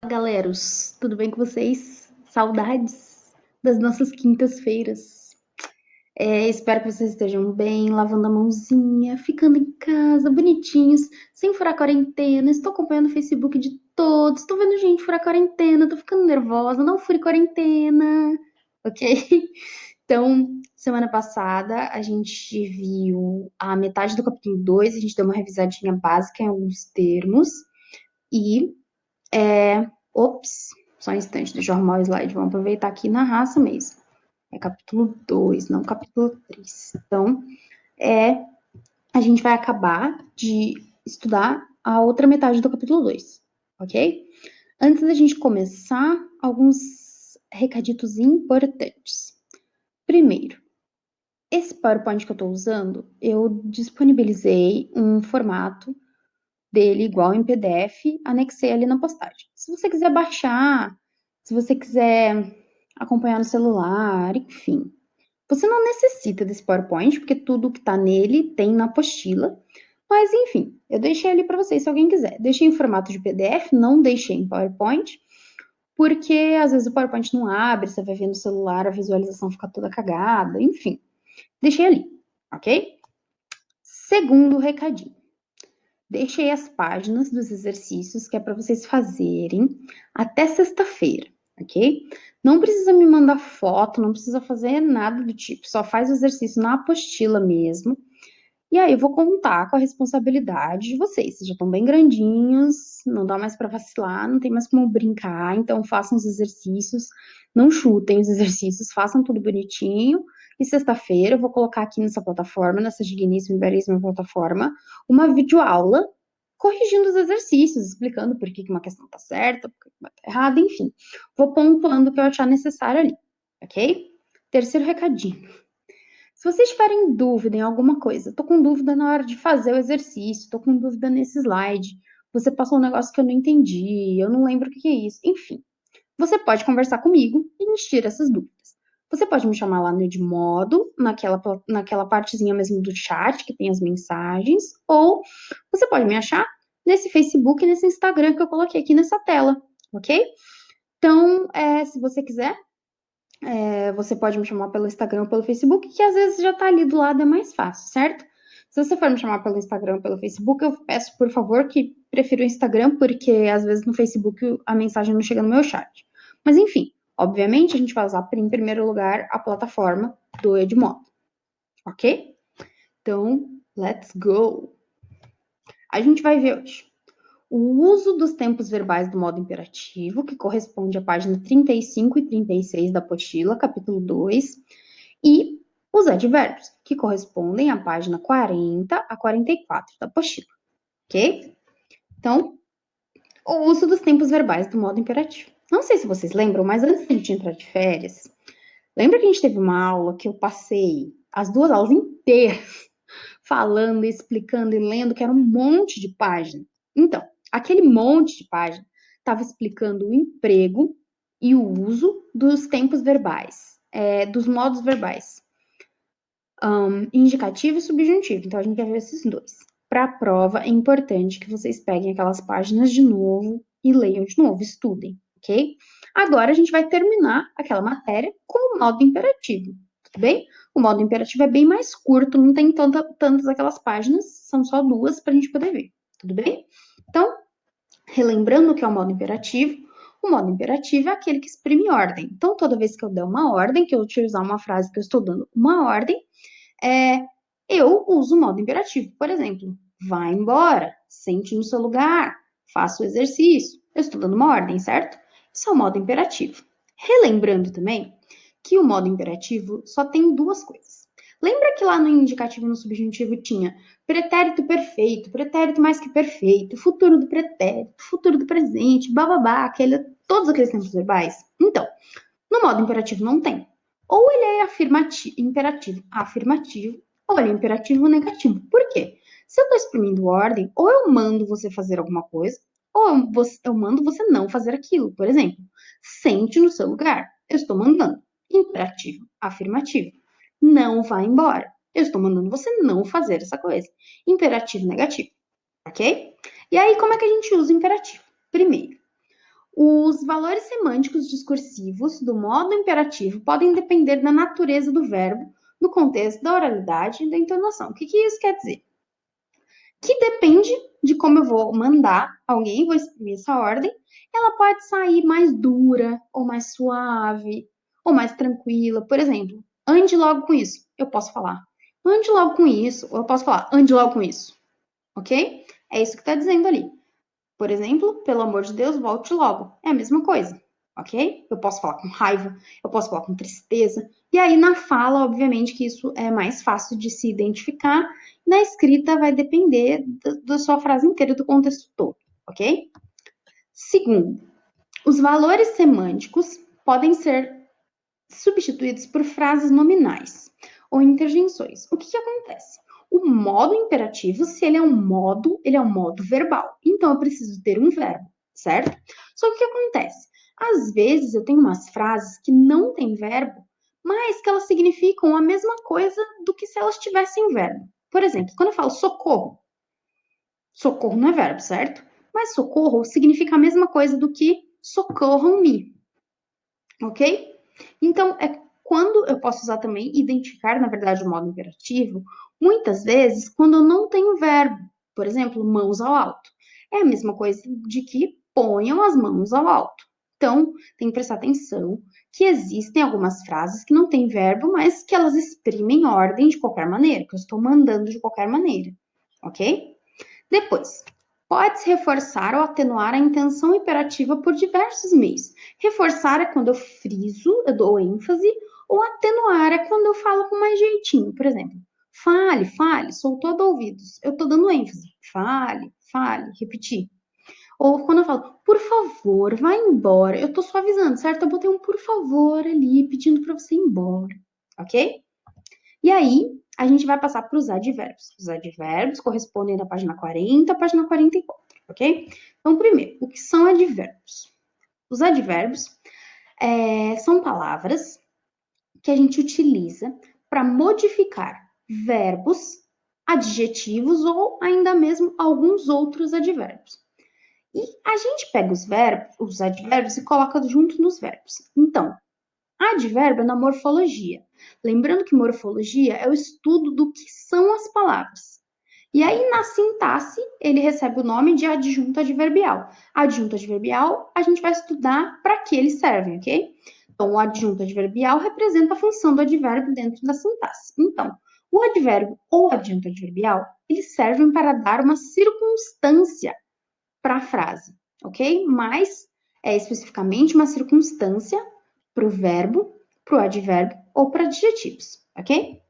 Galeros, tudo bem com vocês? Saudades das nossas quintas-feiras. Espero que vocês estejam bem, lavando a mãozinha, ficando em casa, bonitinhos, sem furar quarentena. Estou acompanhando o Facebook de todos, estou vendo gente furar quarentena, tô ficando nervosa, não fure quarentena, ok? Então, semana passada a gente viu a metade do capítulo 2, a gente deu uma revisadinha básica em alguns termos e Ops, só um instante, deixa eu arrumar o slide. Vamos aproveitar aqui na raça mesmo. É capítulo 2, não capítulo 3. Então, a gente vai acabar de estudar a outra metade do capítulo 2, ok? Antes da gente começar, alguns recaditos importantes. Primeiro, esse PowerPoint que eu estou usando, eu disponibilizei um formato dele igual em PDF, anexei ali na postagem. Se você quiser baixar, se você quiser acompanhar no celular, enfim. Você não necessita desse PowerPoint, porque tudo que tá nele tem na apostila. Mas, enfim, eu deixei ali para vocês, se alguém quiser. Deixei em formato de PDF, não deixei em PowerPoint, porque às vezes o PowerPoint não abre, você vai ver no celular, a visualização fica toda cagada, enfim. Deixei ali, ok? Segundo recadinho. Deixei as páginas dos exercícios que é para vocês fazerem até sexta-feira, ok? Não precisa me mandar foto, não precisa fazer nada do tipo, só faz o exercício na apostila mesmo. E aí eu vou contar com a responsabilidade de vocês. Vocês já estão bem grandinhos, não dá mais para vacilar, não tem mais como brincar, então façam os exercícios, não chutem os exercícios, façam tudo bonitinho. E sexta-feira eu vou colocar aqui nessa plataforma, nessa digníssima e belíssima plataforma, uma videoaula corrigindo os exercícios, explicando por que uma questão está certa, por que uma está errada, enfim. Vou pontuando o que eu achar necessário ali, ok? Terceiro recadinho. Se vocês tiverem dúvida em alguma coisa, tô com dúvida na hora de fazer o exercício, tô com dúvida nesse slide, você passou um negócio que eu não entendi, eu não lembro o que é isso, enfim. Você pode conversar comigo e me tirar essas dúvidas. Você pode me chamar lá no Edmodo, naquela partezinha mesmo do chat que tem as mensagens, ou você pode me achar nesse Facebook e nesse Instagram que eu coloquei aqui nessa tela, ok? Então, se você quiser, você pode me chamar pelo Instagram ou pelo Facebook, que às vezes já tá ali do lado, é mais fácil, certo? Se você for me chamar pelo Instagram ou pelo Facebook, eu peço, por favor, que prefira o Instagram, porque às vezes no Facebook a mensagem não chega no meu chat. Mas enfim, obviamente a gente vai usar em primeiro lugar a plataforma do Edmodo, ok? Então, let's go! A gente vai ver hoje o uso dos tempos verbais do modo imperativo, que corresponde à página 35 e 36 da apostila, capítulo 2, e os advérbios, que correspondem à página 40 a 44 da apostila, ok? Então, o uso dos tempos verbais do modo imperativo. Não sei se vocês lembram, mas antes de a gente entrar de férias, lembra que a gente teve uma aula que eu passei as 2 aulas inteiras falando, explicando e lendo, que era um monte de página? Então, aquele monte de página estava explicando o emprego e o uso dos tempos verbais, dos modos verbais. Indicativo e subjuntivo. Então, a gente vai ver esses dois. Para a prova, é importante que vocês peguem aquelas páginas de novo e leiam de novo, estudem, ok? Agora, a gente vai terminar aquela matéria com o modo imperativo, tudo bem? O modo imperativo é bem mais curto, não tem tantas aquelas páginas, são só 2 para a gente poder ver, tudo bem? Então, relembrando o que é o modo imperativo, o modo imperativo é aquele que exprime ordem. Então, toda vez que eu der uma ordem, que eu utilizar uma frase que eu estou dando uma ordem, eu uso o modo imperativo. Por exemplo, vá embora, sente no seu lugar, faça o exercício. Eu estou dando uma ordem, certo? Isso é o modo imperativo. Relembrando também que o modo imperativo só tem 2 coisas. Lembra que lá no indicativo e no subjuntivo tinha pretérito perfeito, pretérito mais que perfeito, futuro do pretérito, futuro do presente, bababá, todos aqueles tempos verbais? Então, no modo imperativo não tem. Ou ele é imperativo afirmativo, ou ele é imperativo negativo. Por quê? Se eu estou exprimindo ordem, ou eu mando você fazer alguma coisa, ou eu mando você não fazer aquilo. Por exemplo, sente no seu lugar. Eu estou mandando. Imperativo afirmativo. Não vá embora. Eu estou mandando você não fazer essa coisa. Imperativo negativo. Ok? E aí, como é que a gente usa o imperativo? Primeiro, Os valores semânticos discursivos do modo imperativo podem depender da natureza do verbo, do contexto, da oralidade e da entonação. O que isso quer dizer? Que depende de como eu vou mandar alguém, vou escrever essa ordem, ela pode sair mais dura, ou mais suave, ou mais tranquila. Por exemplo, ande logo com isso. Eu posso falar, ande logo com isso, ou eu posso falar, ande logo com isso. Ok? É isso que está dizendo ali. Por exemplo, pelo amor de Deus, volte logo. É a mesma coisa, ok? Eu posso falar com raiva, eu posso falar com tristeza. E aí, na fala, obviamente, que isso é mais fácil de se identificar. Na escrita, vai depender da sua frase inteira, do contexto todo, ok? Segundo, os valores semânticos podem ser substituídos por frases nominais ou interjeições. O que acontece? O modo imperativo, se ele é um modo, ele é um modo verbal. Então, eu preciso ter um verbo, certo? Só que o que acontece? Às vezes, eu tenho umas frases que não têm verbo, mas que elas significam a mesma coisa do que se elas tivessem verbo. Por exemplo, quando eu falo socorro, socorro não é verbo, certo? Mas socorro significa a mesma coisa do que socorram-me, ok? Então, é quando eu posso usar também identificar, na verdade, o modo imperativo, muitas vezes quando eu não tenho verbo. Por exemplo, mãos ao alto. É a mesma coisa de que ponham as mãos ao alto. Então, tem que prestar atenção que existem algumas frases que não têm verbo, mas que elas exprimem ordem de qualquer maneira, que eu estou mandando de qualquer maneira, ok? Depois, pode-se reforçar ou atenuar a intenção imperativa por diversos meios. Reforçar é quando eu friso, eu dou ênfase, ou atenuar é quando eu falo com mais jeitinho. Por exemplo, fale, fale, sou todo ouvidos. Eu estou dando ênfase. Fale, fale, repetir. Ou quando eu falo, por favor, vá embora. Eu estou suavizando, certo? Eu botei um por favor ali, pedindo para você ir embora. Ok? E aí, a gente vai passar para os advérbios. Os advérbios correspondem da página 40 à página 44, ok? Então, primeiro, o que são advérbios? Os advérbios são palavras que a gente utiliza para modificar verbos, adjetivos ou ainda mesmo alguns outros advérbios. E a gente pega os advérbios e coloca junto nos verbos. Então, advérbio é na morfologia. Lembrando que morfologia é o estudo do que são as palavras. E aí, na sintaxe, ele recebe o nome de adjunto adverbial. Adjunto adverbial, a gente vai estudar para que eles servem, ok? Então, o adjunto adverbial representa a função do advérbio dentro da sintaxe. Então, o advérbio ou adjunto adverbial, eles servem para dar uma circunstância para a frase, ok? Mas é especificamente uma circunstância para o verbo, para o advérbio ou para adjetivos, ok?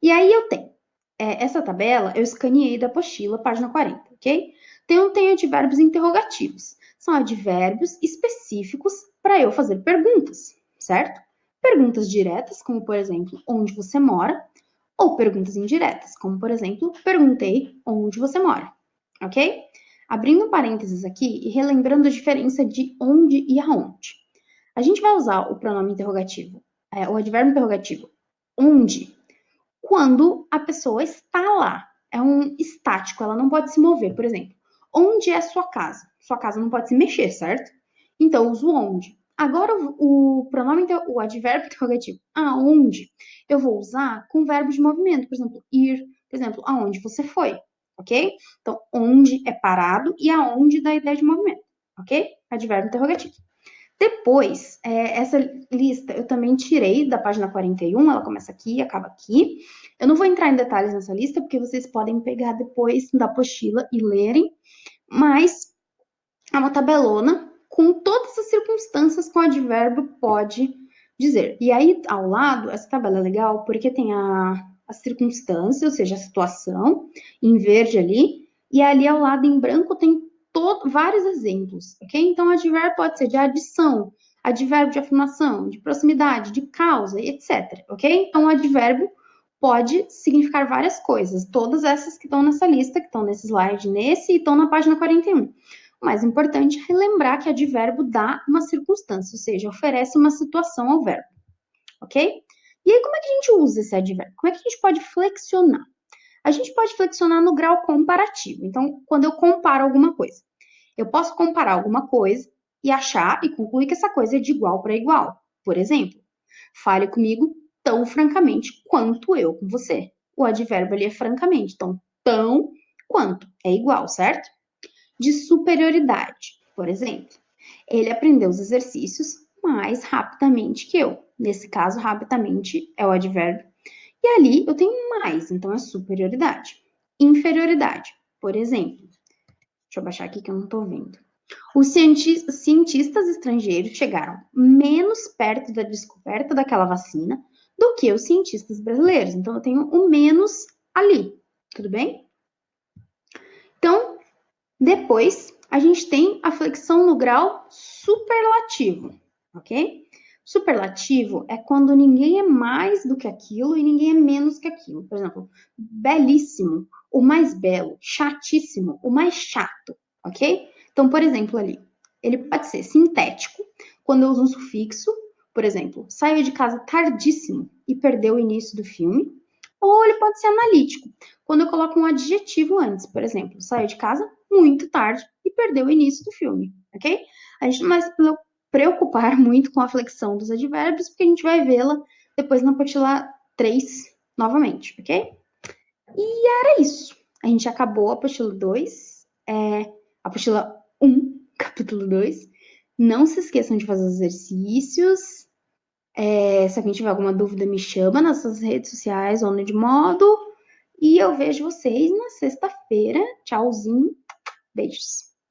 E aí eu tenho essa tabela, eu escaneei da apostila, página 40, ok? Então, tem advérbios interrogativos. São advérbios específicos para eu fazer perguntas, certo? Perguntas diretas, como por exemplo, onde você mora, ou perguntas indiretas, como por exemplo, perguntei onde você mora, ok? Abrindo parênteses aqui e relembrando a diferença de onde e aonde. A gente vai usar o pronome interrogativo, o advérbio interrogativo, onde, quando a pessoa está lá. É um estático, ela não pode se mover. Por exemplo, onde é sua casa? Sua casa não pode se mexer, certo? Então, eu uso onde. Agora, o pronome, o advérbio interrogativo, aonde, eu vou usar com verbo de movimento. Por exemplo, ir. Por exemplo, aonde você foi, ok? Então, onde é parado e aonde dá a ideia de movimento, ok? Advérbio interrogativo. Depois, essa lista eu também tirei da página 41, ela começa aqui e acaba aqui. Eu não vou entrar em detalhes nessa lista, porque vocês podem pegar depois da apostila e lerem, mas é uma tabelona com todas as circunstâncias que o advérbio pode dizer. E aí, ao lado, essa tabela é legal porque tem a circunstância, ou seja, a situação, em verde ali, e ali ao lado, em branco, tem vários exemplos, ok? Então, advérbio pode ser de adição, advérbio de afirmação, de proximidade, de causa, etc, ok? Então, advérbio pode significar várias coisas, todas essas que estão nessa lista, que estão nesse slide, nesse, e estão na página 41. O mais importante é relembrar que advérbio dá uma circunstância, ou seja, oferece uma situação ao verbo, ok? E aí, como é que a gente usa esse advérbio? Como é que a gente pode flexionar? A gente pode flexionar no grau comparativo. Então, quando eu comparo alguma coisa, eu posso comparar alguma coisa e achar e concluir que essa coisa é de igual para igual. Por exemplo, fale comigo tão francamente quanto eu com você. O advérbio ali é francamente, então tão quanto é igual, certo? De superioridade, por exemplo. Ele aprendeu os exercícios mais rapidamente que eu. Nesse caso, rapidamente é o advérbio. E ali eu tenho mais, então é superioridade. Inferioridade, por exemplo. Deixa eu baixar aqui que eu não estou vendo. Os cientistas estrangeiros chegaram menos perto da descoberta daquela vacina do que os cientistas brasileiros. Então, eu tenho o menos ali. Tudo bem? Então, depois, a gente tem a flexão no grau superlativo, ok? Superlativo é quando ninguém é mais do que aquilo e ninguém é menos que aquilo. Por exemplo, belíssimo, o mais belo, chatíssimo, o mais chato, ok? Então, por exemplo, ali, ele pode ser sintético, quando eu uso um sufixo, por exemplo, saiu de casa tardíssimo e perdeu o início do filme, ou ele pode ser analítico, quando eu coloco um adjetivo antes, por exemplo, saiu de casa muito tarde e perdeu o início do filme, ok? A gente não vai se preocupar muito com a flexão dos advérbios, porque a gente vai vê-la depois na apostila 3 novamente, ok? E era isso. A gente acabou a apostila 2, apostila 1, capítulo 2. Não se esqueçam de fazer os exercícios. Se alguém tiver alguma dúvida, me chama nas suas redes sociais ou no Edmodo. E eu vejo vocês na sexta-feira. Tchauzinho. Beijos.